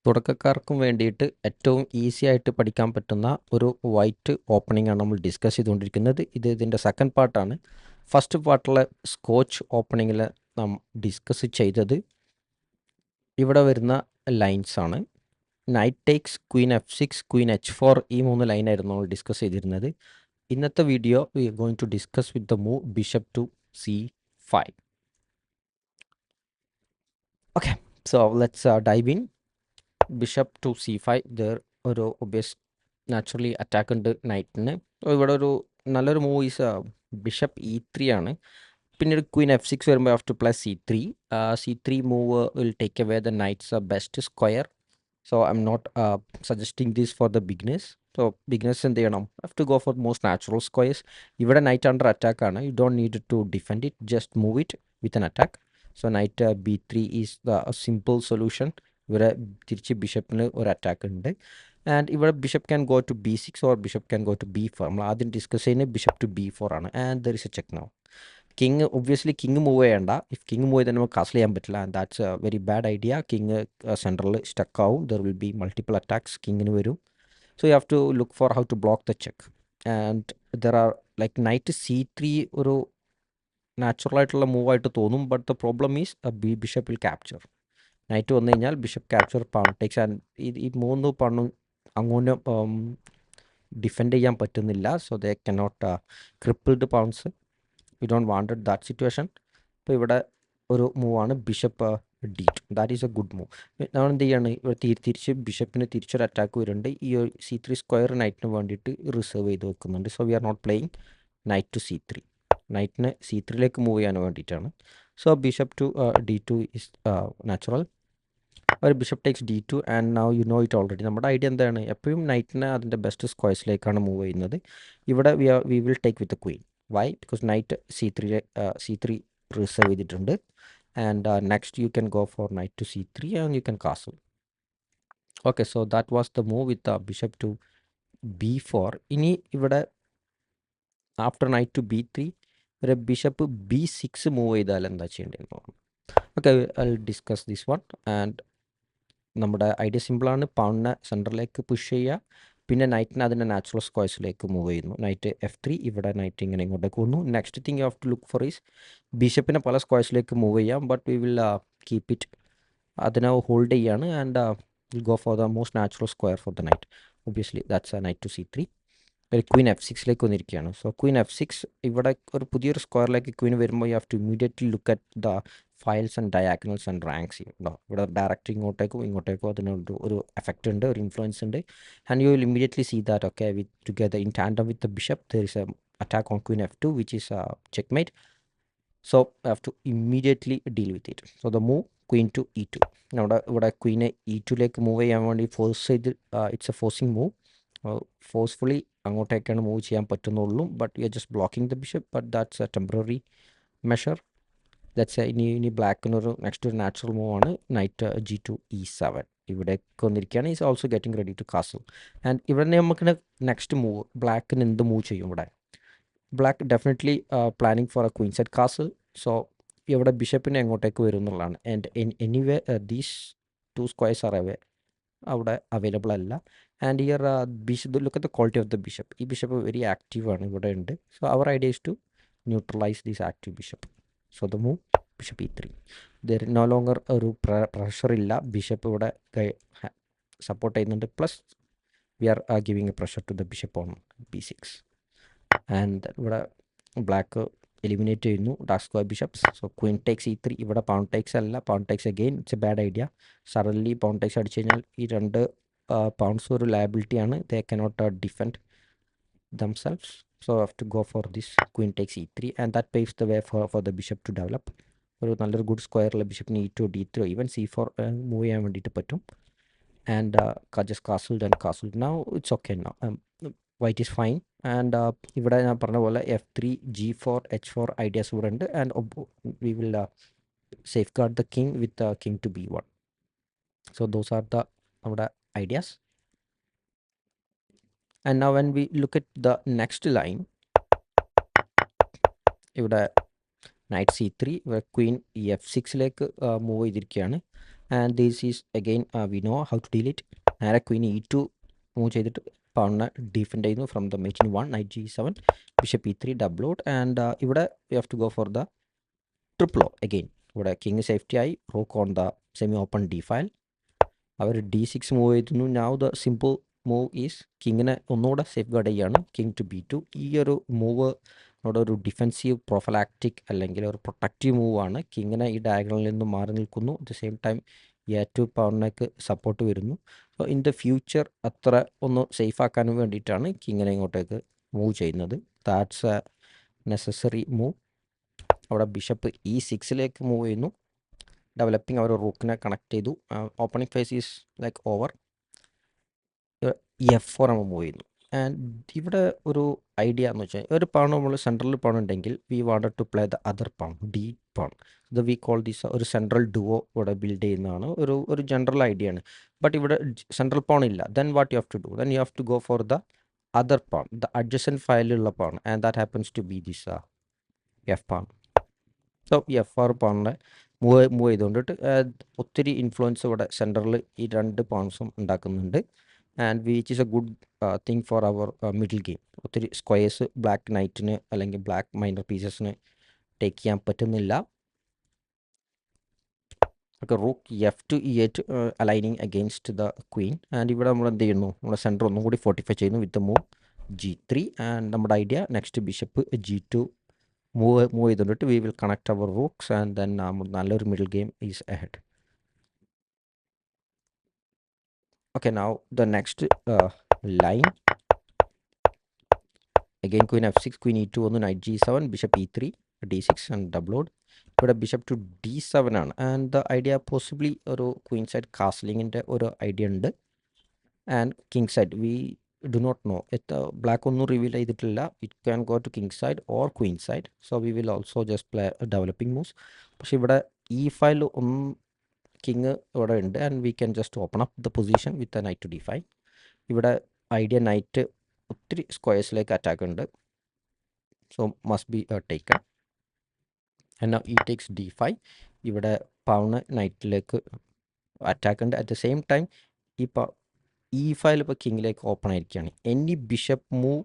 തുടക്കക്കാർക്കും വേണ്ടിയിട്ട് ഏറ്റവും ഈസി ആയിട്ട് പഠിക്കാൻ പറ്റുന്ന ഒരു വൈറ്റ് ഓപ്പണിംഗ് ആണ് നമ്മൾ ഡിസ്കസ് ചെയ്തുകൊണ്ടിരിക്കുന്നത്. ഇതിൻ്റെ സെക്കൻഡ് പാർട്ടാണ്. ഫസ്റ്റ് പാർട്ടിലെ സ്കോച്ച് ഓപ്പണിങ്ങിൽ നാം ഡിസ്കസ് ചെയ്തത് ഇവിടെ വരുന്ന ലൈൻസ് ആണ്. Night takes, Queen F6, Queen H4, ഈ 3 ലൈനായിരുന്നു നമ്മൾ ഡിസ്കസ് ചെയ്തിരുന്നത്. ഇന്നത്തെ video we are going to discuss with the move bishop to C5. Okay, so let's dive in. Bishop to C5. There ഒരു ഒബിയസ് നാച്ചുറലി അറ്റാക്ക് ഉണ്ട് നൈറ്റിന്. ഇവിടെ ഒരു നല്ലൊരു move is bishop E3 ആണ്. പിന്നീട് ക്വീൻ F6 വരുമ്പോൾ have to play C3. C3 move will take away the knight's best square. So I am not suggesting this for the beginners. സോ beginners എന്ത് ചെയ്യണം? Have to go for most natural squares. ഇവിടെ knight under attack ആണ്. You don't need to defend it, just move it with an attack. So knight B3 is the simple solution. ഇവിടെ തിരിച്ച് ബിഷപ്പിന് ഒരു attack ഉണ്ട്. And ഇവിടെ bishop can go to B6 or bishop can go to B4. നമ്മൾ ആദ്യം discuss ചെയ്യുന്നത് bishop to B4 ആണ്. And there is a check now. King obviously king move ചെയ്യണ്ട. ഇഫ് കിങ് മൂവ് ചെയ്താൽ നമുക്ക് കാസൽ ചെയ്യാൻ പറ്റില്ല. And that's a very bad idea. King central stuck ആവും. There will be multiple attacks കിങ്ങിന് വരും. So you have to look for how to block the check. And there are like night C3 ഒരു natural ആയിട്ടുള്ള മൂവായിട്ട് തോന്നും. But the problem is bishop will capture. Knight വന്നു കഴിഞ്ഞാൽ bishop capture, pawn takes. And ഈ 3 പണും അങ്ങോട്ട് defend ചെയ്യാൻ പറ്റുന്നില്ല. So they cannot crippled pawns. We don't wanted that situation. അപ്പോൾ ഇവിടെ ഒരു മൂവാണ് bishop D2. That is a good move. നമ്മൾ എന്ത് ചെയ്യാണ്? ഇവിടെ തിരിച്ച് ബിഷപ്പിന് തിരിച്ചൊരു അറ്റാക്ക് വരുന്നുണ്ട്. ഈ ഒരു C3 സ്ക്വയർ നൈറ്റിന് വേണ്ടിയിട്ട് റിസർവ് ചെയ്ത് വെക്കുന്നുണ്ട്. So we are not playing knight to C3. നൈറ്റിന് C3ലേക്ക് മൂവ് ചെയ്യാൻ വേണ്ടിയിട്ടാണ്. So bishop to D2 is natural. ഒരു bishop takes D2 and now you know it already. നമ്മുടെ ഐഡിയ എന്താണ്? എപ്പോഴും നൈറ്റിനെ അതിൻ്റെ ബെസ്റ്റ് സ്ക്വയർസിലേക്കാണ് മൂവ് ചെയ്യുന്നത്. ഇവിടെ we will take with queen. Why? Because knight C3 reserve ചെയ്തിട്ടുണ്ട്. And next you can go for knight to C3 and you can castle. Okay, so that was the move with bishop to B4. ഇനി ഇവിടെ after night to B3 ഒരു bishop B6 move ചെയ്താൽ എന്താ ചെയ്യേണ്ടതെന്ന് പറഞ്ഞു. Okay, I will discuss this one. And നമ്മുടെ idea സിമ്പിളാണ്. പൗണിനെ സെൻറ്ററിലേക്ക് പുഷ് ചെയ്യുക. പിന്നെ നൈറ്റിനെ അതിൻ്റെ നാച്ചുറൽ സ്ക്വയർസിലേക്ക് മൂവ് ചെയ്യുന്നു. Knight F3. ഇവിടെ നൈറ്റ് ഇങ്ങനെ ഇങ്ങോട്ടേക്ക് വന്നു. Next thing you have to look for is ബിഷപ്പിനെ പല സ്ക്വയർസിലേക്ക് മൂവ് ചെയ്യാം. But we will keep it. അതിനെ ഹോൾഡ് ചെയ്യാണ്. And will go for the most natural square for the knight. Obviously that's knight to C3. ഒരു ക്വീൻ F6ലേക്ക് വന്നിരിക്കുകയാണ്. So queen F6. ഇവിടെ ഒരു പുതിയൊരു സ്ക്വയറിലേക്ക് ക്വീൻ വരുമ്പോൾ you have to immediately look at the files and diagonals and ranks ചെയ്യുന്നുണ്ടോ. ഇവിടെ ഡയറക്റ്റ് ഇങ്ങോട്ടേക്കും അതിനൊരു എഫക്റ്റ് ഉണ്ട്, ഒരു ഇൻഫ്ലുവൻസ് ഉണ്ട്. And you will immediately see that okay with together in tandem with the bishop there is a attack on queen F2 which is checkmate. So have to immediately deal with it. So the move queen to E2. ഇവിടെ ക്വീനെ E2ലേക്ക് move ചെയ്യാൻ വേണ്ടി force ചെയ്ത് it's a forcing move. Forcefully അങ്ങോട്ടേക്കാണ് move ചെയ്യാൻ പറ്റുന്നുള്ളൂ. But you are just blocking the bishop. But that's a temporary measure. That's ഇനി ബ്ലാക്കിനൊരു നെക്സ്റ്റ് ഒരു നാച്ചുറൽ മൂവാണ് നൈറ്റ് G2 E7. ഇവിടേക്ക് വന്നിരിക്കുകയാണ്. Is also getting ready to castle. And ഇവിടെ നമുക്ക് നെക്സ്റ്റ് മൂവ് ബ്ലാക്കിന് എന്ത് മൂവ് ചെയ്യും? ഇവിടെ black definitely planning for a queen side castle. So ഇവിടെ ബിഷപ്പിനെ എങ്ങോട്ടേക്ക് വരും എന്നുള്ളതാണ്. And anyway these 2 squares are അവിടെ അവൈലബിൾ അല്ല. And here bishop look at the quality of the bishop. ഈ ബിഷപ്പ് വെരി ആക്റ്റീവ് ആണ്, ഇവിടെ ഉണ്ട്. So our idea is to neutralise this active bishop. So the move bishop E3. There no longer ഒരു pressure ഇല്ല. Bishop ഇവിടെ support ചെയ്യുന്നുണ്ട്. Plus we are giving a pressure to the bishop on B6. And ഇവിടെ black eliminate ചെയ്യുന്നു dark square bishops. So queen takes E3. ഇവിടെ pawn takes അല്ല, pawn takes again it's a bad idea. Suddenly pawn takes അടിച്ചു കഴിഞ്ഞാൽ ഈ 2 pawns ഒരു ലയബിലിറ്റിയാണ്. They cannot defend themselves. So I have to go for this queen takes E3 and that paves the way for the bishop to develop. ഒരു നല്ലൊരു good സ്ക്വയറിൽ ബിഷപ്പിന് E2 D3 even C4 move ചെയ്യാൻ വേണ്ടിയിട്ട് പറ്റും. And just castled and castled. Now it's okay now. White is fine. And ഇവിടെ ഞാൻ പറഞ്ഞ പോലെ F3 G4 H4 ഐഡിയാസ് ഇവിടെ ഉണ്ട്. And we will safeguard the king with king to B1. So those are the നമ്മുടെ ideas. And now when we look at the next line, ഇവിടെ night C3 Queen F6ലേക്ക് move ചെയ്തിരിക്കുകയാണ്. and this is again we know how to deal it. നേരെ queen E2 move ചെയ്തിട്ട് പവണിനെ defend ചെയ്യുന്നു from the mate in 1 knight G7 bishop E3 double O and ഇവിടെ we have to go for the triple O again. ഇവിടെ king safety ആയി, rook on the semi open D file. അവർ D6 move ചെയ്തിരുന്നു. Now the simple move is കിങ്ങിനെ ഒന്നുകൂടെ safeguard ചെയ്യാണ്, king to B2. ഈ ഒരു മൂവ് നമ്മുടെ ഒരു ഡിഫെൻസീവ് പ്രൊഫലാക്റ്റിക് അല്ലെങ്കിൽ ഒരു പ്രൊട്ടക്റ്റീവ് മൂവാണ്. കിങ്ങിനെ ഈ ഡയഗണലിൽ നിന്ന് മാറി നിൽക്കുന്നു, at the same time A2 പവറിനേക്ക് സപ്പോർട്ട് വരുന്നു. സോ ഇൻ ദ ഫ്യൂച്ചർ അത്ര ഒന്ന് സേഫ് ആക്കാൻ വേണ്ടിയിട്ടാണ് കിങ്ങിനെ ഇങ്ങോട്ടേക്ക് മൂവ് ചെയ്യുന്നത്. That's a necessary move. അവിടെ ബിഷപ്പ് E6ലേക്ക് മൂവ് ചെയ്യുന്നു, ഡെവലപ്പിംഗ് അവർ റൂക്കിനെ കണക്ട് ചെയ്തു. Opening phase is like over. F4 നമ്മൾ മൂവ് ചെയ്യുന്നു. ആൻഡ് ഇവിടെ ഒരു ഐഡിയ എന്ന് വെച്ചാൽ ഒരു പവൺ നമ്മൾ സെൻട്രൽ പവൺ ഉണ്ടെങ്കിൽ we wanted to play the other pawn, D pawn. ഇത് വി കോൾ ദിസ് ഒരു സെൻട്രൽ ഡുവോ ഇവിടെ ബിൽഡ് ചെയ്യുന്നതാണ്, ഒരു ജനറൽ ഐഡിയ ആണ്. ബട്ട് ഇവിടെ സെൻട്രൽ പവൺ ഇല്ല. Then what you have to do, then you have to go for the other pawn, the adjacent ഫയലിലുള്ള pawn, and that happens to be this F pawn. So F6 പവണിനെ move ചെയ്തുകൊണ്ടിട്ട് ഒത്തിരി influence ഇവിടെ സെൻറ്ററിൽ ഈ രണ്ട് പവൺസും ഉണ്ടാക്കുന്നുണ്ട്. And which is a good thing for our middle game. ഒത്തിരി സ്ക്വയേഴ്സ് ബ്ലാക്ക് നൈറ്റിന് അല്ലെങ്കിൽ ബ്ലാക്ക് മൈനർ പീസസിന് ടേക്ക് ചെയ്യാൻ പറ്റുന്നില്ല. Okay rook F2 E8 aligning against the queen. And ഇവിടെ നമ്മൾ എന്ത് ചെയ്യുന്നു, നമ്മുടെ സെൻറ്റർ ഒന്നും കൂടി ഫോർട്ടിഫൈ ചെയ്യുന്നു വിത്ത് മൂവ് G3. ആൻഡ് നമ്മുടെ idea next bishop G2 move ചെയ്തുകൊണ്ടിട്ട് we will connect our rooks and then നല്ലൊരു middle game is ahead. Okay, now the next line. Again queen F6, queen E2 on the knight G7, bishop E3, D6 and double load. ഇവിടെ bishop to D7 ആണ്. And the idea possibly ഒരു queen side കാസ്ലിങ്ങിൻ്റെ ഒരു idea ഉണ്ട്. And king side we do not know, black ഒന്നും reveal ചെയ്തിട്ടില്ല. It can go to king side or queen side. So we will also just play developing moves. പക്ഷേ ഇവിടെ E5 ഒന്നും king ഇവിടെ ഉണ്ട് and we can just open up the position with a knight to D5. ഇവിടെ idea night ഒത്തിരി സ്ക്വയേഴ്സിലേക്ക് attack ഉണ്ട്, so must be taken. എന്നാൽ E takes D5. ഇവിടെ പവണ് നൈറ്റിലേക്ക് അറ്റാക്ക് ഉണ്ട്. At the same time E5 ഇപ്പോൾ കിങ്ങിലേക്ക് ഓപ്പൺ ആയിരിക്കുകയാണ്. Any bishop move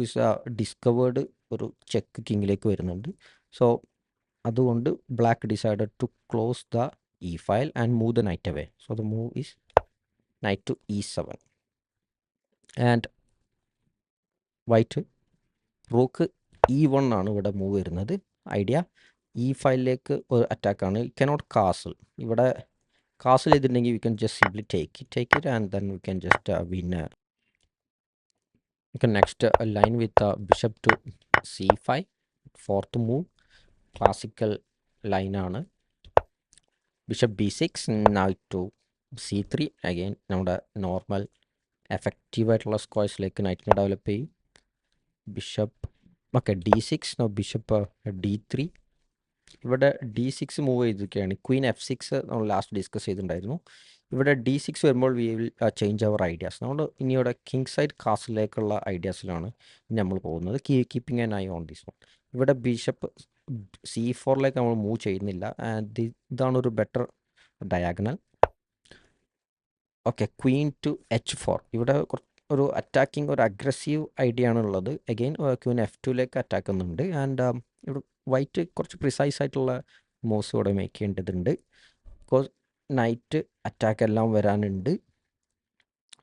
is discovered ഒരു ചെക്ക് കിങ്ങിലേക്ക് വരുന്നുണ്ട്. സോ അതുകൊണ്ട് black decided to close the E5 and move the knight away. So the move is knight to E7. And white rook E1 ആണ് ഇവിടെ move വരുന്നത്. Idea E5ലേക്ക് ഒരു അറ്റാക്കാണ്. Cannot castle. ഇവിടെ കാസിൽ ചെയ്തിട്ടുണ്ടെങ്കിൽ we can just simply take it and then we can just win. Next line with bishop to C5, fourth move classical ലൈനാണ്. Bishop B6, knight to C3. Again നമ്മുടെ normal എഫക്റ്റീവായിട്ടുള്ള സ്ക്വയർസിലേക്ക് നൈറ്റിനെ develop ചെയ്യും. Bishop D6, bishop D3. ഇവിടെ D6 move ചെയ്തിരിക്കുകയാണ്. Queen F6 നമ്മൾ last discuss ചെയ്തിട്ടുണ്ടായിരുന്നു. ഇവിടെ D6 വരുമ്പോൾ we will change our ideas. നമ്മൾ ഇനി ഇവിടെ കിങ് സൈഡ് കാസിലേക്കുള്ള ഐഡിയാസിലാണ് നമ്മൾ പോകുന്നത്. Keeping an eye on this one. ഇവിടെ ബിഷപ്പ് C4ലേക്ക് നമ്മൾ മൂവ് ചെയ്യുന്നില്ല. ആൻഡ് ഇതാണ് ഒരു better diagonal. Okay, queen to H4. ഇവിടെ ഒരു അറ്റാക്കിംഗ് ഒരു അഗ്രസീവ് ഐഡിയ ആണുള്ളത്. അഗെയിൻ ക്വീൻ F2ലേക്ക് അറ്റാക്ക് ചെയ്യുന്നുണ്ട്. ആൻഡ് ഇവിടെ വൈറ്റ് കുറച്ച് പ്രിസൈസ് ആയിട്ടുള്ള മൂവ്സ് ഇവിടെ മേക്ക് ചെയ്യേണ്ടതുണ്ട്. ബിക്കോസ് നൈറ്റ് അറ്റാക്ക് എല്ലാം വരാനുണ്ട്.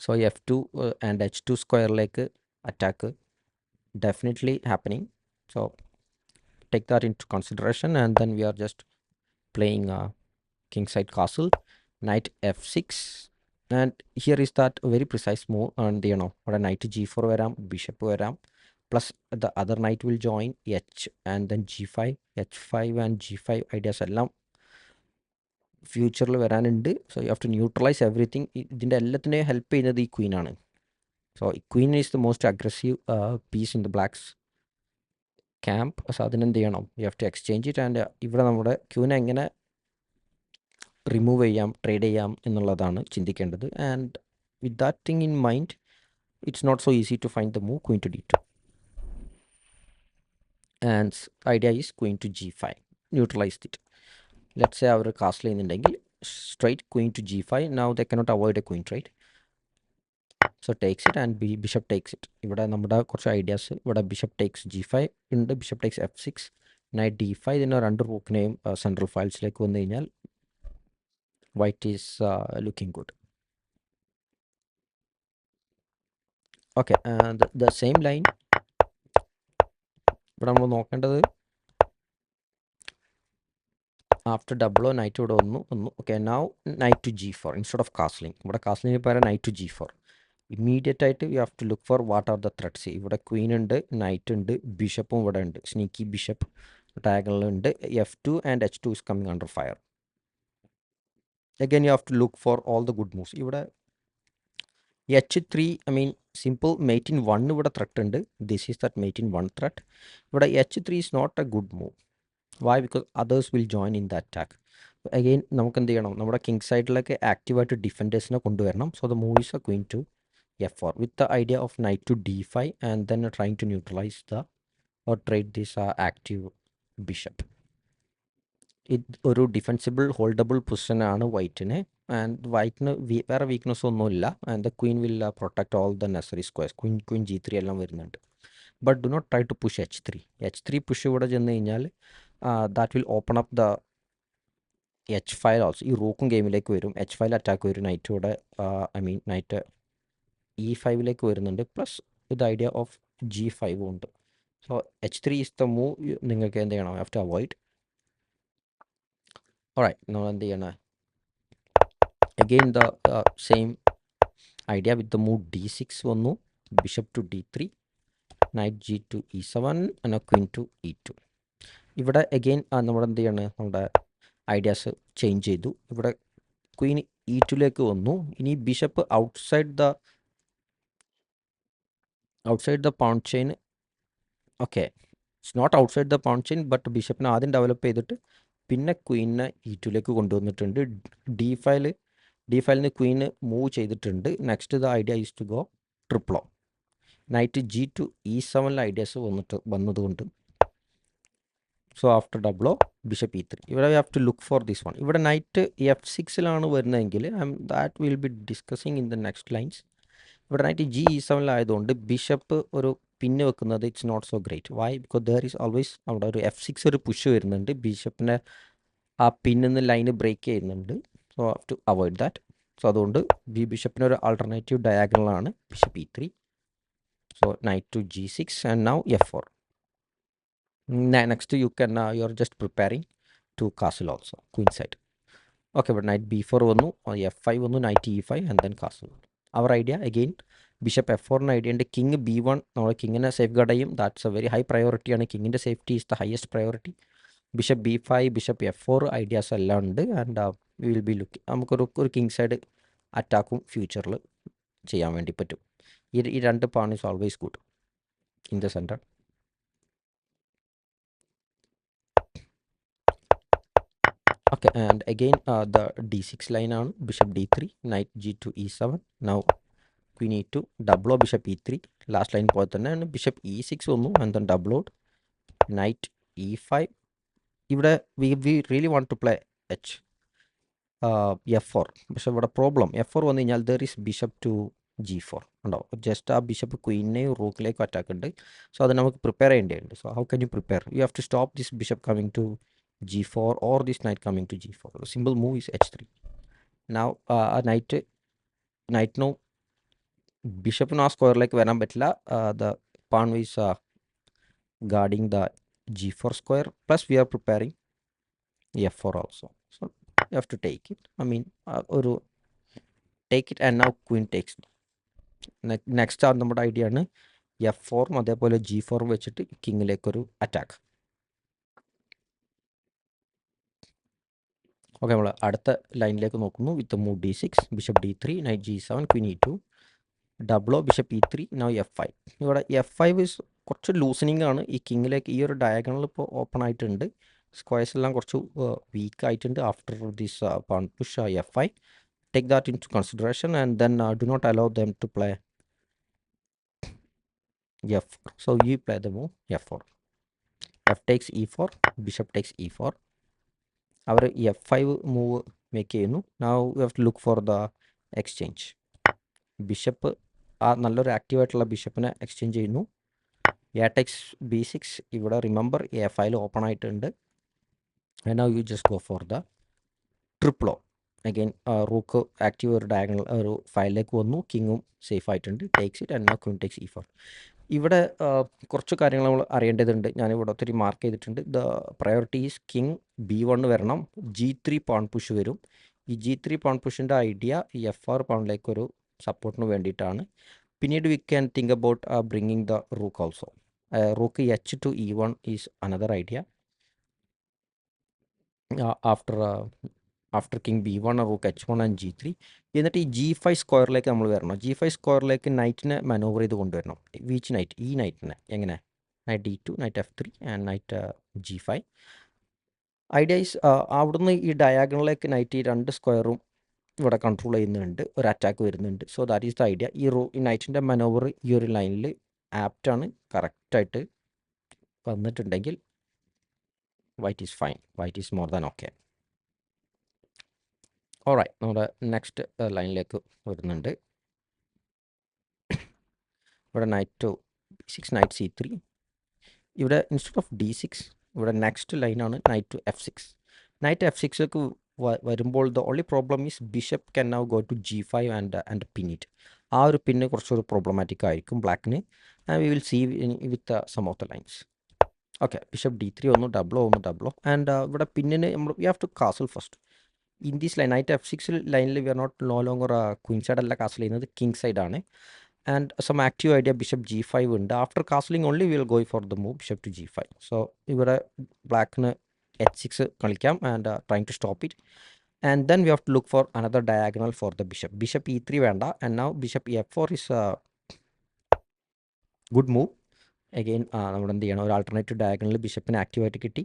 So F2 and H2 സ്ക്വയറിലേക്ക് attack definitely happening. So take that into consideration, and then we are just playing king side castle, knight F6. And here is that very precise move. And what a knight G4 varam, bishop varam, plus the other knight will join H and then G5, H5 and G5 ideas എല്ലാം ഫ്യൂച്ചറിൽ വരാനുണ്ട്. So you have to neutralise everything. ഇതിൻ്റെ എല്ലാത്തിനെയും help ചെയ്യുന്നത് ഈ ക്വീനാണ്. So queen is the most aggressive piece in the black's camp. So അതിനെന്ത് ചെയ്യണം, you have to exchange it. And ഇവിടെ നമ്മുടെ ക്യൂനെ എങ്ങനെ റിമൂവ് ചെയ്യാം, ട്രേഡ് ചെയ്യാം എന്നുള്ളതാണ് ചിന്തിക്കേണ്ടത്. And with that thing in mind, it's not so easy to find the move queen to D2. And idea is queen to G5, neutralise it. Let's say അവർ castle ചെയ്യുന്നുണ്ടെങ്കിൽ straight queen to g5. Now they cannot avoid a queen, right? So takes it and bishop takes it. ഇവിടെ നമ്മുടെ കുറച്ച് ideas ഇവിടെ bishop takes g5 ഉണ്ട്, bishop takes f6, knight d5. ഇതിന് രണ്ട് റൂക്കിനെയും central ഫയൽസിലേക്ക് വന്നു കഴിഞ്ഞാൽ white is looking good. Okay, and the same line ഇവിടെ നമ്മൾ നോക്കേണ്ടത് after double knight ഇവിടെ വന്നു. Okay, now knight to g4 instead of castling. ഇവിടെ castling പകരം knight to g4. ഇമ്മീഡിയറ്റ് ആയിട്ട് you have to look for what are the threats. ഇവിടെ queen ഉണ്ട്, നൈറ്റ് ഉണ്ട്, ബിഷപ്പും ഇവിടെ ഉണ്ട്, സ്നീക്കി ബിഷപ്പ് ഡയഗണലുണ്ട്. f2 and h2 is coming under fire. Again you have to look for all the good moves. ഇവിടെ h3, I mean simple mate in 1 ഇവിടെ threat ഉണ്ട്. This is that mate in 1 threat. ഇവിടെ h3 is not a good move. Why? Because others will join in the attack. Again നമുക്ക് എന്ത് ചെയ്യണം, നമ്മുടെ king സൈഡിലേക്ക് ആക്റ്റീവായിട്ട് ഡിഫൻഡേഴ്സിനെ കൊണ്ടുവരണം. So the move is a queen to f4 with the idea of knight to d5 and then trying to neutralize the or trade this active bishop. ഇത് ഒരു ഡിഫെൻസിബിൾ ഹോൾഡബിൾ പൊസിഷൻ ആണ് വൈറ്റിന്. ആൻഡ് വൈറ്റിന് വേറെ വീക്ക്നെസ് ഒന്നുമില്ല. And the queen will protect all the necessary squares. Queen g3 എല്ലാം വരുന്നുണ്ട്. But do not try to push h3 push ഇവിടെ ചെന്ന് കഴിഞ്ഞാൽ that will open up the h5 also. ഈ റൂക്കും ഗെയിമിലേക്ക് വരും, h5 അറ്റാക്ക് വരും, നൈറ്റ് ഇവിടെ ഐ മീൻ നൈറ്റ് e5ലേക്ക് വരുന്നുണ്ട്. Plus with idea of g5 ഉണ്ട്. So h3 is the move നിങ്ങൾക്ക് എന്ത് ചെയ്യണം, ഹാവ് ടു അവോയ്ഡ്. ഓൾറൈറ്റ്, നമ്മൾ എന്ത് ചെയ്യണം, again the same idea with the move d6 വന്നു, bishop to d3, knight g to e7 and queen to e2. ഇവിടെ again നമ്മൾ എന്ത് ചെയ്യാണ്, നമ്മുടെ ഐഡിയാസ് ചേഞ്ച് ചെയ്തു. ഇവിടെ ക്വീൻ e2ലേക്ക് വന്നു. ഇനി bishop outside the pawn chain. Okay, it's not outside the pawn chain, but ബിഷപ്പിനെ ആദ്യം ഡെവലപ്പ് ചെയ്തിട്ട് പിന്നെ ക്വീനിനെ e2ലേക്ക് കൊണ്ടുവന്നിട്ടുണ്ട്. d5 നിന്ന് ക്വീന് മൂവ് ചെയ്തിട്ടുണ്ട്. Next the idea is to go triple O. Knight g to e7 ideas വന്നതുകൊണ്ട് so after double O bishop e3. ഇവിടെ you have to look for this one. ഇവിടെ നൈറ്റ് f6 വരുന്നതെങ്കിൽ that will be discussing in the next lines. ഇവിടെ knight g e7 ആയതുകൊണ്ട് bishop ഒരു pin വെക്കുന്നത് it's not so great. Why? Because there is always അവിടെ ഒരു f6 ഒരു push വരുന്നുണ്ട്. ബിഷപ്പിനെ ആ പിന്നിന്ന് ലൈന് ബ്രേക്ക് ചെയ്യുന്നുണ്ട്. So have to avoid that. So അതുകൊണ്ട് ബിഷപ്പിന് ഒരു ആൾട്ടർനേറ്റീവ് ഡയാഗണലാണ് bishop e3. So knight to g6 and now f4. Next you can you're just preparing to castle also, queen side. Okay, but knight b4 വന്നു, f5 വന്നു, knight e5 and then castle. Our idea again bishop f4 idea ഉണ്ട്. King b1 നമ്മൾ കിങ്ങിനെ safeguard ചെയ്യും. That's a very high priority ആണ്. കിങ്ങിൻ്റെ safety is the highest priority. Bishop b5, bishop f4 ideas എല്ലാം ഉണ്ട്. And we will be looking, നമുക്കൊരു king side അറ്റാക്കും ഫ്യൂച്ചറിൽ ചെയ്യാൻ വേണ്ടി പറ്റും. ഈ രണ്ട് pawn is always good in the centre. Okay, and again the d6 line on bishop d3, knight g2 e7. Now queen e2, double bishop e3. Last line and bishop e6 വന്നു, and then double knight e5. ഇവിടെ we really want to play f4. പക്ഷെ ഇവിടെ problem f4 വന്നു കഴിഞ്ഞാൽ there is bishop to g4 ഉണ്ടോ. Just ആ bishop ക്വീനെയും റൂക്കിലേക്കും അറ്റാക്ക് ഉണ്ട്. സോ അത് നമുക്ക് പ്രിപ്പയർ ചെയ്യേണ്ടതുണ്ട്. So how can you prepare? You have to stop this bishop coming to g4 or this knight coming to g4. The simple move is h3. Now knight no bishop no square like varan pattilla. The pawn is guarding the g4 square, plus we are preparing f4 also. So you have to take it. I mean or take it, and now queen takes. Next നമ്മുടെ idea ആണ് f4 അതേപോലെ g4 വെച്ചിട്ട് കിങ്ങിലേക്കൊരു attack. Okay, നമ്മൾ അടുത്ത ലൈനിലേക്ക് നോക്കുന്നു. With move d6, bishop d3, knight g7, queen e2, double O bishop e3, now f5. ഇവിടെ f5 is കുറച്ച് ലൂസനിങ് ആണ്. ഈ കിങ്ങിലേക്ക് ഈ ഒരു ഡയഗണൽ ഇപ്പോൾ ഓപ്പൺ ആയിട്ടുണ്ട്. സ്ക്വയർസ് എല്ലാം കുറച്ച് വീക്ക് ആയിട്ടുണ്ട്. After this pawn push f5, take that into consideration and then do not allow them to play f4. So you play the move f4. F takes e4, bishop takes e4. അവർ F5 move make ചെയ്യുന്നു. Now you have to look for the exchange. Bishop ആ നല്ലൊരു ആക്റ്റീവായിട്ടുള്ള ബിഷപ്പിനെ exchange ചെയ്യുന്നു. A takes B6 ഇവിടെ remember A5 open ആയിട്ടുണ്ട്. And now you just go for the triple O. Again rook active ഒരു diagonal ഒരു ഫയലിലേക്ക് വന്നു. കിങ്ങും സേഫ് ആയിട്ടുണ്ട്. Takes it and now queen takes E4. ഇവിടെ കുറച്ച് കാര്യങ്ങൾ നമ്മൾ അറിയേണ്ടതുണ്ട്. ഞാനിവിടെ ഒത്തിരി മാർക്ക് ചെയ്തിട്ടുണ്ട്. The priority is king B1 വരണം, G3 പോൺ പുഷ് വരും. ഈ G3 പോൺ പുഷിൻ്റെ ഐഡിയ ഈ F6 പോണിലേക്ക് ഒരു സപ്പോർട്ടിന് വേണ്ടിയിട്ടാണ്. പിന്നീട് we can think about bringing the rook also. Rook H to E1 is another idea. After king B1 rook H1 and G3. എന്നിട്ട് ഈ G5 സ്ക്വയറിലേക്ക് നമ്മൾ വരണം. G5 സ്ക്വയറിലേക്ക് നൈറ്റിനെ മാനോവർ ചെയ്ത് കൊണ്ടുവരണം. വീച്ച് നൈറ്റ്, ഈ നൈറ്റിനെ എങ്ങനെ night D2, night F3 and night G5. Idea is അവിടുന്ന് ഈ ഡയാഗണലിലേക്ക് നൈറ്റ് ഈ രണ്ട് സ്ക്വയറും ഇവിടെ കൺട്രോൾ ചെയ്യുന്നുണ്ട്, ഒരു അറ്റാക്ക് വരുന്നുണ്ട്. So that is the idea. ഈ നൈറ്റിൻ്റെ മാനോവർ ഈ ഒരു ലൈനിൽ ആപ്റ്റാണ്. കറക്റ്റായിട്ട് വന്നിട്ടുണ്ടെങ്കിൽ white is fine, white is more than okay. Alright, നമ്മുടെ നെക്സ്റ്റ് ലൈനിലേക്ക് വരുന്നുണ്ട്. ഇവിടെ knight to B6, night C3. ഇവിടെ ഇൻസ്റ്റെഡ് ഓഫ് D6 ഇവിടെ നെക്സ്റ്റ് ലൈനാണ് നൈറ്റ് ടു F6. നൈറ്റ് F6ലേക്ക് വരുമ്പോൾ the only problem is bishop can now go to G5 and pin it. ആ ഒരു പിന്ന് കുറച്ചൊരു പ്രോബ്ലമാറ്റിക് ആയിരിക്കും ബ്ലാക്കിന്. And we will see with some of the lines. Okay, bishop D3 ഒന്ന് double O. And ഇവിടെ പിന്നിന് നമ്മൾ we have to castle first. In this line knight F6 ലൈനിൽ we are no longer queen side അല്ല castle ചെയ്യുന്നത്, king സൈഡാണ്. And some active idea bishop G5 ഉണ്ട്. After castling only will go for the move bishop to G5. So ഇവിടെ ബ്ലാക്കിന് H6 കളിക്കാം and trying to stop it. And then we have to look for another diagonal for the bishop. Bishop E3 വേണ്ട. And now bishop F4 is good move. Again നമ്മൾ എന്ത് ചെയ്യണം, ഒരു alternative ഡയഗണലിൽ ബിഷപ്പിന് ആക്റ്റീവായിട്ട് കിട്ടി.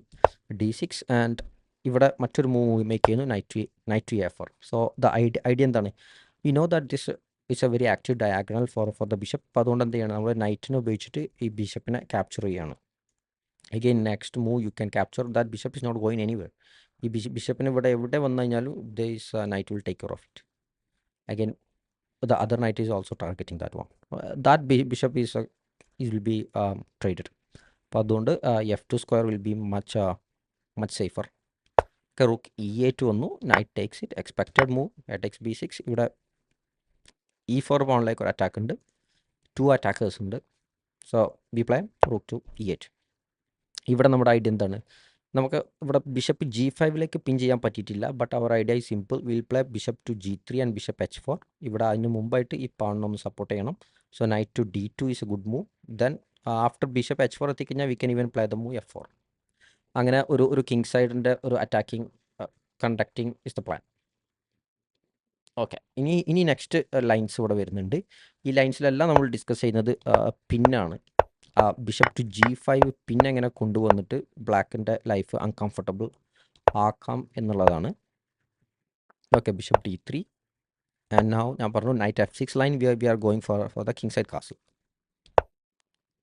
D6 ആൻഡ് ഇവിടെ മറ്റൊരു മൂവ് മേക്ക് ചെയ്യുന്നു, knight to A4. So the idea എന്താണ്, we know that this it's a very active diagonal for the bishop. അപ്പോൾ അതുകൊണ്ട് എന്ത് ചെയ്യണം, നമ്മൾ നൈറ്റിനെ ഉപയോഗിച്ചിട്ട് ഈ ബിഷപ്പിനെ ക്യാപ്ചർ ചെയ്യുകയാണ്. Again next move you can capture that bishop is not going anywhere. ഈ ബിഷപ്പിന് ഇവിടെ എവിടെ വന്നു കഴിഞ്ഞാലും this knight will take care of it. Again the other knight is also targeting that one. That bishop will be traded. അപ്പോൾ അതുകൊണ്ട് F2 square will be much safer. Rook E8 വന്നു, night takes it, expected move. Takes B6. ഇവിടെ E4 പോണിലേക്ക് ഒരു attack ഉണ്ട്, 2 attackers ഉണ്ട്. So we play rook to E8. ഇവിടെ നമ്മുടെ idea എന്താണ്, നമുക്ക് ഇവിടെ ബിഷപ്പ് G5ലേക്ക് പിൻ ചെയ്യാൻ പറ്റിയിട്ടില്ല. But our idea is simple. Will play bishop to G3 and bishop H4. ഇവിടെ അതിന് മുമ്പായിട്ട് ഈ പാണിനൊന്ന് സപ്പോർട്ട് ചെയ്യണം. So knight to D2 is a good move. Then after bishop H4 എത്തിക്കഴിഞ്ഞാൽ we can even play the move F4. അങ്ങനെ ഒരു king സൈഡിൻ്റെ ഒരു attacking conducting is the plan. Okay, ഇനി നെക്സ്റ്റ് ലൈൻസ് ഇവിടെ വരുന്നുണ്ട്. ഈ ലൈൻസിലെല്ലാം നമ്മൾ ഡിസ്കസ് ചെയ്യുന്നത് പിന്നാണ്. ബിഷപ്പ് ടു G5 പിന്നെ എങ്ങനെ കൊണ്ടുവന്നിട്ട് ബ്ലാക്കിൻ്റെ ലൈഫ് അൺകംഫർട്ടബിൾ ആക്കാം എന്നുള്ളതാണ്. Okay, bishop D3 and now ഞാൻ പറഞ്ഞു knight F6 line we are going for the king side castle.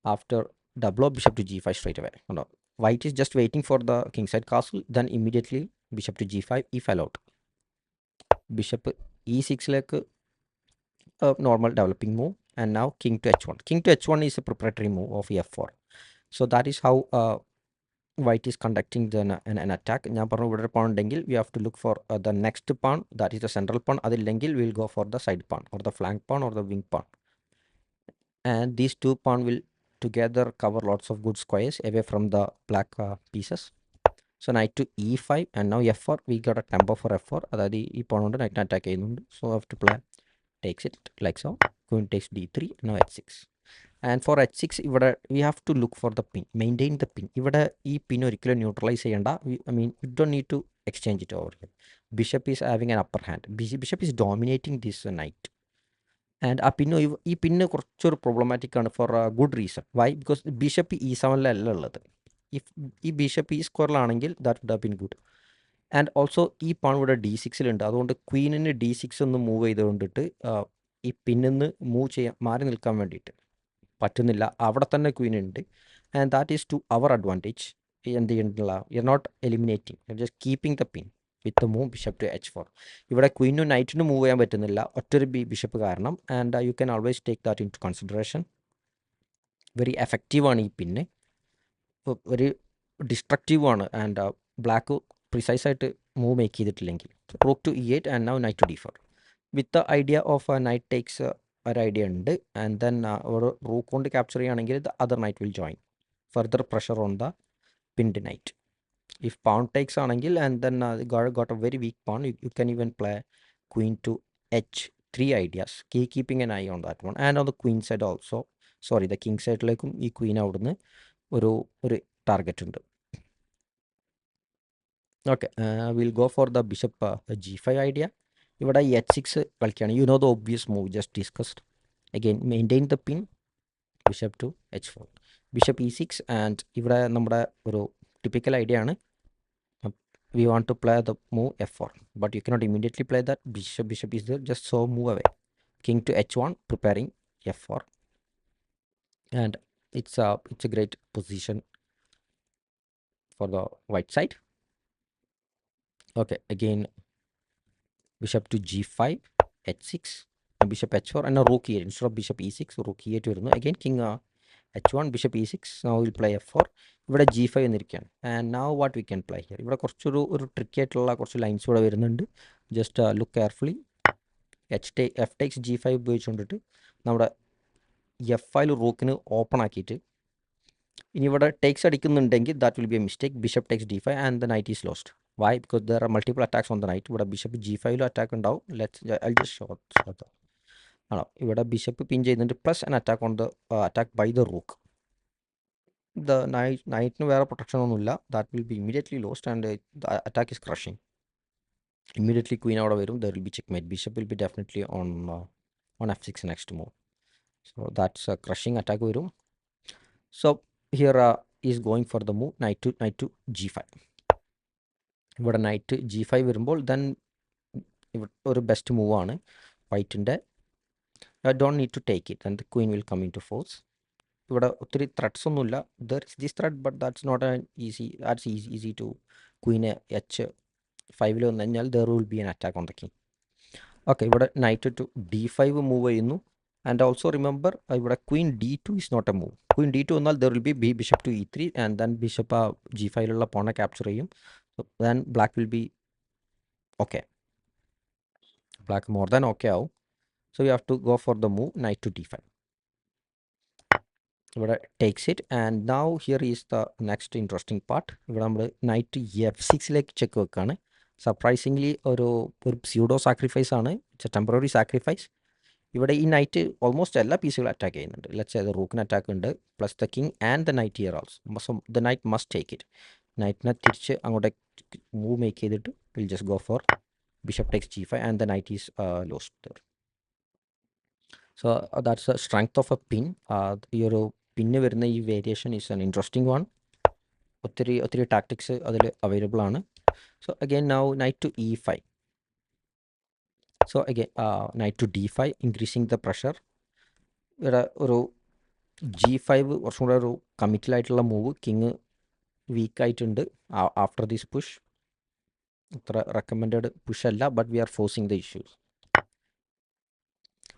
After double O bishop to G5 straight away. ഉണ്ടോ, white is just waiting for the king side castle. Then immediately bishop to G5 ഈ fell out. Bishop E6ലേക്ക് normal developing move. And now king to H1. King to H1 is a preparatory move of F4. So that is how white is conducting an attack. ഞാൻ പറഞ്ഞു ഇവിടെ ഒരു pawn ഉണ്ടെങ്കിൽ we have to look for the next pawn, that is the central pawn. അതില്ലെങ്കിൽ we will go for the side pawn or the flank pawn or the wing pawn. And these two pawn will together cover lots of good squares away from the black pieces. So knight to E5 and now F4. We got a tempo for F4. അതായത് ഈ pawn കൊണ്ട് knight attack ചെയ്യുന്നുണ്ട്. So we have to play takes it like so. Queen takes D3. Now H6. And for H6 ഇവിടെ we have to look for the pin, maintain the pin. ഇവിടെ ഈ പിൻ ഒരിക്കലും neutralise ചെയ്യേണ്ട. I mean you don't need to exchange it over here. Bishop is having an upper hand. Bishop is dominating this knight. And ഈ പിന്ന് കുറച്ചൊരു problematic ആണ് for good reason. Why? Because bishop E7 ഉള്ളത്. ഈ bishop ഈ സ്ക്വയറിലാണെങ്കിൽ that would have been good. And also ഈ pawn ഇവിടെ D6 അതുകൊണ്ട് ക്വീനിന് D6 ഒന്ന് മൂവ് ചെയ്തുകൊണ്ടിട്ട് ഈ പിന്നിന്ന് മൂവ് ചെയ്യാൻ മാറി നിൽക്കാൻ വേണ്ടിയിട്ട് പറ്റുന്നില്ല. അവിടെ തന്നെ ക്വീൻ ഉണ്ട്. And that is to our advantage. you're not eliminating, you're just keeping the pin with the move bishop to h4. ഇവിടെ ക്വീനും നൈറ്റിനും മൂവ് ചെയ്യാൻ പറ്റുന്നില്ല ഒറ്റൊരു ബിഷപ്പ് കാരണം, and you can always take that into consideration. Very എഫക്റ്റീവാണ് ഈ പിന്നെ, very ഡിസ്ട്രക്റ്റീവാണ്. And black precise ആയിട്ട് മൂവ് മേക്ക് ചെയ്തിട്ടില്ലെങ്കിൽ. Rook to e8 and now knight to d4 with the idea of knight takes ഒരു idea ഉണ്ട്. And then ഒരു rook കൊണ്ട് ക്യാപ്ചർ ചെയ്യുകയാണെങ്കിൽ the other knight will join, further pressure on the pinned knight. If pawn takes ആണെങ്കിൽ and then got a very weak pawn, you can even play queen to h3 ideas, keeping an eye on that one. And on the queen side also, sorry, the king സൈഡിലേക്കും ഈ Queen അവിടുന്ന് ഒരു target ഉണ്ട്. Okay, will go for the bishop g5 idea. ഇവിടെ h6 കളിക്കുകയാണ്. You know the obvious move just discussed. Again maintain the pin, bishop to h4, bishop e6. And ഇവിടെ നമ്മുടെ ഒരു ടിപ്പിക്കൽ ഐഡിയ ആണ്, we want to play the move f4, but you cannot immediately play that. Bishop is there, just so move away. King to h1, preparing f4, and it's a great position for the white side. Okay, again bishop to g5, h6, and bishop h4, and a rook e8 instead of bishop e6, rook e8 വരുന്നു. Again king h1, bishop e6. now we'll play f4. ഇവിടെ g5 എന്നിരിക്കുകയാണ്. And now what we can play here. ഇവിടെ കുറച്ചൊരു tricky ആയിട്ടുള്ള കുറച്ച് lines ഇവിടെ വരുന്നുണ്ട്. Just look carefully. F takes g5 ഉപയോഗിച്ചുകൊണ്ടിട്ട് നമ്മുടെ f5 റൂക്കിന് ഓപ്പൺ ആക്കിയിട്ട് ഇനി ഇവിടെ ടേക്സ് അടിക്കുന്നുണ്ടെങ്കിൽ that will be a mistake. Bishop takes d5 and the knight is lost. Why? Because there are multiple attacks on the knight. ഇവിടെ bishop g5 attack ഉണ്ടാവും. I just show ആണോ, ഇവിടെ bishop പിൻ ചെയ്യുന്നുണ്ട്, plus an attack on the attack by the rook. the knight വേറെ protection ഒന്നുമില്ല. That will be immediately lost and the attack is crushing. Immediately queen അവിടെ വരും. There will be checkmate. Bishop will be definitely on f6 next move. So that's crushing attack വരും. So here is going for the move knight to g5. ഇവിടെ knight g5 വരുമ്പോൾ then ഒരു best മൂവാണ് വൈറ്റിൻ്റെ. Don't need to take it, and the queen will come in to force. ഇവിടെ ഒത്തിരി threats ഒന്നുമില്ല. There is this threat, but that's not an easy to ക്വീന് h5 വന്നു കഴിഞ്ഞാൽ there will be an attack on the king. Okay, ഇവിടെ knight to d5 move ചെയ്യുന്നു. And also remember ഇവിടെ queen d2 is not a move. Queen d2 വന്നാൽ there will be bishop to e3 and then bishop g5 പോണെ capture ചെയ്യും. Then black will be okay, black more than okay ആവും. So you have to go for the move knight to d5. ഇവിടെ takes it. And now here is the next interesting part. ഇവിടെ നമ്മൾ knight f6 check വെക്കുകയാണ്. Surprisingly ഒരു pseudo sacrifice ആണ്. It's a temporary sacrifice. ഇവിടെ ഈ knight almost എല്ലാ പീസുകളും അറ്റാക്ക് ചെയ്യുന്നുണ്ട്. ലെറ്റ്സ് സേ റൂക്കിന് അറ്റാക്ക് ഉണ്ട്, plus the king and the knight here also. So the knight must take it. നൈറ്റിനെ തിരിച്ച് അങ്ങോട്ട് മൂവ് മേക്ക് ചെയ്തിട്ട് will just go for bishop takes g5 and the knight is lost there. So that's a strength of a pin. ഈ ഒരു പിന്നെ വരുന്ന ഈ variation is an interesting one. ഒത്തിരി ടാക്ടിക്സ് അതിൽ അവൈലബിൾ ആണ്. So again now knight to e5. So again knight to d5, increasing the pressure. ഇവിടെ ഒരു g5 കുറച്ചും കൂടെ ഒരു കമ്മിറ്റലായിട്ടുള്ള മൂവ്. കിങ് വീക്കായിട്ടുണ്ട് ആഫ്റ്റർ ദിസ് പുഷ്. അത്ര റെക്കമെൻഡഡ് പുഷ് അല്ല, but we are forcing the issues.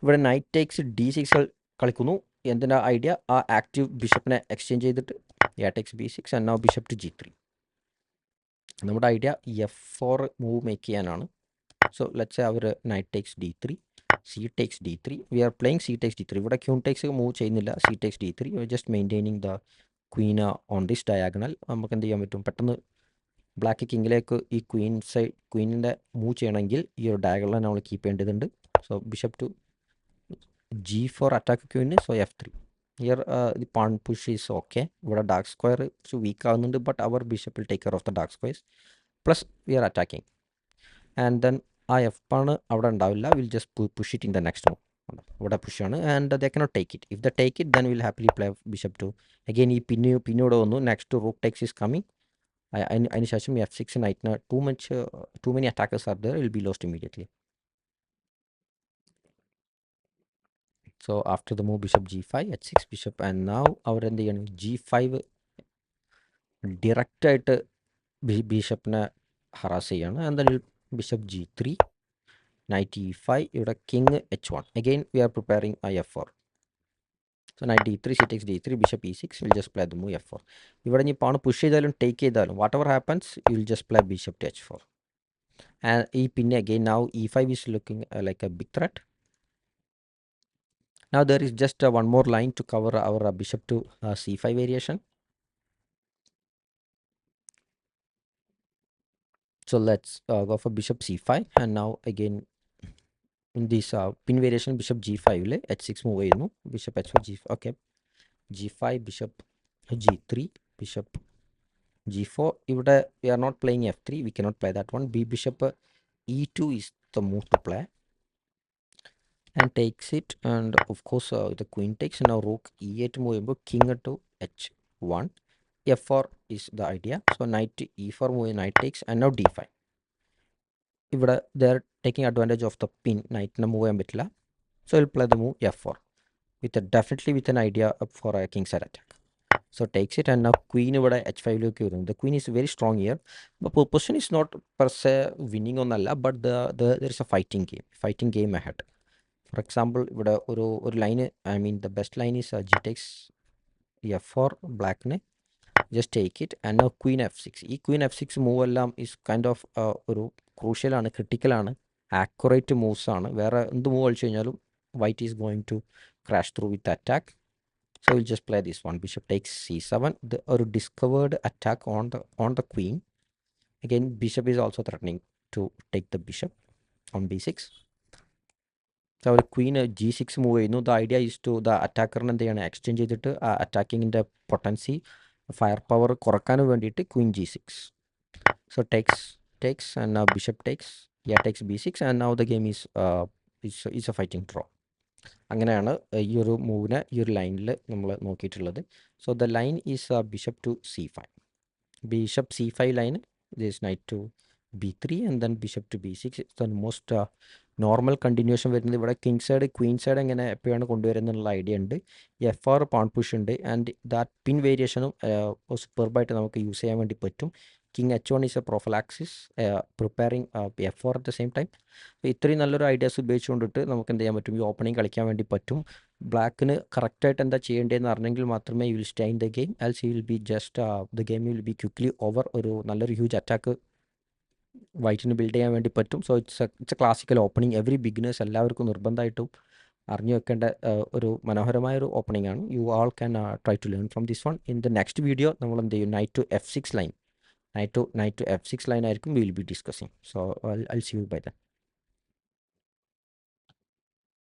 ഇവിടെ നൈറ്റ് ടേക്സ് d6 കളിക്കുന്നു. എന്തിനാ ഐഡിയ? ആ ആക്റ്റീവ് ബിഷപ്പിനെ എക്സ്ചേഞ്ച് ചെയ്തിട്ട് takes b6 and now bishop to g3. നമ്മുടെ ഐഡിയ f4 മൂവ് മേക്ക് ചെയ്യാനാണ്. So let's say our knight takes d3, c takes d3. We are playing c takes d3. ഇവിടെ queen takes move ചെയ്യുന്നില്ല. c takes d3, just maintaining the queen on this diagonal. നമുക്ക് എന്ത് ചെയ്യാൻ പറ്റും? പെട്ടെന്ന് black കിങ്ങിലേക്ക് ഈ ക്വീനിൻ്റെ move ചെയ്യണമെങ്കിൽ ഈ ഒരു ഡയഗണൽ നമ്മൾ കീപ്പ് ചെയ്യേണ്ടതുണ്ട്. So bishop to g4 attack ക്വീന്. So f3. Here the pawn push is okay. ഇവിടെ ഡാർക്ക് സ്ക്വയർ വീക്ക് ആകുന്നുണ്ട്, but our bishop will take care of the dark squares. Plus we are attacking. And then ആ f pawn അവിടെ ഉണ്ടാവില്ല. Will just push it in the next move. ഇവിടെ പുഷാണ് and they cannot take it. If the take it then will happily play bishop to. Again ഈ പിന്നോട് വന്നു. Next rook takes is coming. അതിനുശേഷം f6 നൈറ്റിന് too many attackers are there, it will be lost immediately. So after the move bishop g5, h6 bishop, and now our എന്ത് ചെയ്യണം? g5 ഡയറക്റ്റായിട്ട് ബിഷപ്പിനെ harass ചെയ്യാണ്. And then bishop G3, knight E5, ഇവിടെ king H1. Again we R preparing F4. So knight D3, c takes D3, bishop E6, we'll just play the move F4. ഇവിടെ ഇനി പാണ് push ചെയ്താലും take ചെയ്താലും whatever happens, you will just play bishop to H4. And ഈ പിന്നെ again now E5 is looking like a big threat. Now there is just one more line to cover our bishop to C5 variation. So let's go for bishop C5, and now again in this pin variation bishop G5 le H6 move ചെയ്യുന്നു, bishop H4 G5. Okay, G5, bishop G3, bishop G4. ഇവിടെ we are not playing F3, we cannot play that one. bishop E2 is the move to play, and takes it, and of course the queen takes. Now rook E8 move ചെയ്യുമ്പോൾ king to H1. F4 is the idea. So knight to E4 move, knight takes, and now D5. ഇവിടെ they are taking advantage of the pin, knight നെ move ചെയ്യാൻ പറ്റില്ല. So we'll play the move F4 with definitely with an idea for a king side attack. So takes it, and now queen ഇവിടെ H5 ലേക്ക് വരുന്നു. The queen is very strong here. But position is not per se winning ഒന്നല്ല, but there is a fighting game ahead. For example, ഇവിടെ ഒരു line, I mean the best line is G takes F4 ബ്ലാക്കിന്, just take it, and now queen F6. ഈ queen F6 move എല്ലാം is kind of ഒരു crucial ആണ്, critical ആണ്, accurate moves ആണ്. വേറെ എന്ത് മൂവ് കളിച്ചു കഴിഞ്ഞാലും white is going to crash through with the attack. So we'll just play this one. Bishop takes C7. Or discovered attack on the queen. Again, bishop is also threatening to take the bishop on B6. So our queen G6 move ചെയ്യുന്നു. The idea is to the attacker എന്ത് ചെയ്യണം, exchange ചെയ്തിട്ട് അറ്റാക്കിങ്ങിൻ്റെ potency, fire power കുറക്കാനും വേണ്ടിയിട്ട് queen G6. So takes, and now bishop takes. Yeah, takes B6, and now the game is a fighting draw. അങ്ങനെയാണ് ഈ ഒരു മൂവിനെ ഈ ഒരു ലൈനിൽ നമ്മൾ നോക്കിയിട്ടുള്ളത്. So the line is bishop to C5. Bishop C5 line this knight to B3, and then bishop to B6. It's the most normal continuation വരുന്നത്. ഇവിടെ കിങ് സൈഡ് ക്വീൻ സൈഡ് എങ്ങനെ എപ്പോഴാണ് കൊണ്ടുവരുന്നുള്ള ഐഡിയ ഉണ്ട്. F4 പാൺ പുഷ് ഉണ്ട്, and that പിൻ വേരിയേഷനും സൂപ്പർബായിട്ട് നമുക്ക് use ചെയ്യാൻ വേണ്ടി പറ്റും. King H1 is A prophylaxis, preparing F4 at the same time. അപ്പോൾ ഇത്രയും നല്ലൊരു ഐഡിയാസ് ഉപയോഗിച്ചുകൊണ്ടിട്ട് നമുക്ക് എന്ത് ചെയ്യാൻ പറ്റും, ഈ ഓപ്പണിംഗ് കളിക്കാൻ വേണ്ടി പറ്റും. ബ്ലാക്കിന് കറക്റ്റായിട്ട് എന്താ ചെയ്യേണ്ടതെന്ന് അറിഞ്ഞെങ്കിൽ മാത്രമേ you will stay in the game, else you will be just the game will be quickly over. ഒരു നല്ലൊരു ഹ്യൂജ് അറ്റാക്ക് വൈറ്റിന് ബിൽഡ് ചെയ്യാൻ വേണ്ടി പറ്റും. So it's a classical opening. Every beginners എല്ലാവർക്കും നിർബന്ധമായിട്ടും അറിഞ്ഞു വെക്കേണ്ട ഒരു മനോഹരമായ ഒരു ഓപ്പണിംഗ് ആണ്. You all can try to learn from this one. In the next video നമ്മൾ എന്ത് ചെയ്യും, knight to F6 line, knight to F6 line ആയിരിക്കും we will be discussing. So I will see you by then.